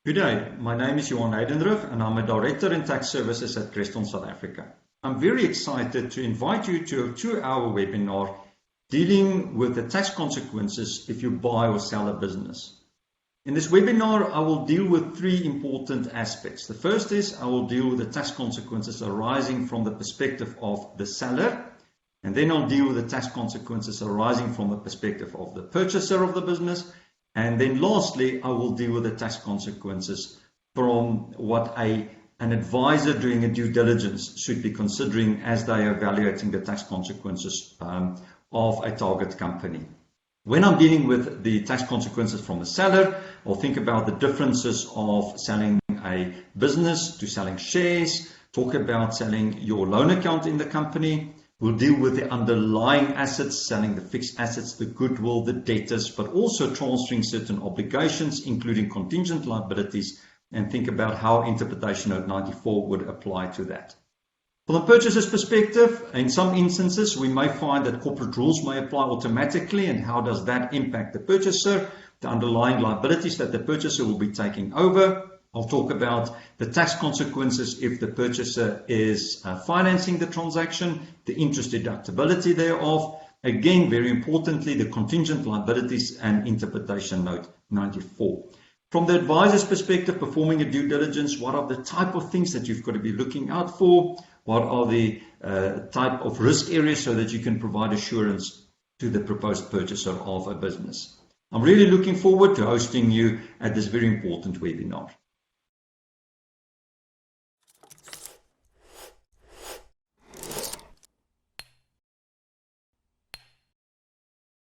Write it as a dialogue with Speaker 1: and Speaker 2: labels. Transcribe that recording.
Speaker 1: Good day, my name is Johan Heydenrych and I'm a Director in Tax Services at Creston South Africa. I'm very excited to invite you to a 2-hour webinar dealing with the tax consequences if you buy or sell a business. In this webinar, I will deal with 3 important aspects. The first is I will deal with the tax consequences arising from the perspective of the seller, and then I'll deal with the tax consequences arising from the perspective of the purchaser of the business. And then lastly, I will deal with the tax consequences from what an advisor doing a due diligence should be considering as they are evaluating the tax consequences of a target company. When I'm dealing with the tax consequences from the seller, I'll think about the differences of selling a business to selling shares, talk about selling your loan account in the company. We'll deal with the underlying assets, selling the fixed assets, the goodwill, the debtors, but also transferring certain obligations, including contingent liabilities, and think about how Interpretation Note 94 would apply to that. From the purchaser's perspective, in some instances, we may find that corporate rules may apply automatically, and how does that impact the purchaser, the underlying liabilities that the purchaser will be taking over. I'll talk about the tax consequences if the purchaser is financing the transaction, the interest deductibility thereof. Again, very importantly, the contingent liabilities and Interpretation Note 94. From the advisor's perspective, performing a due diligence, what are the type of things that you've got to be looking out for? What are the type of risk areas so that you can provide assurance to the proposed purchaser of a business? I'm really looking forward to hosting you at this very important webinar.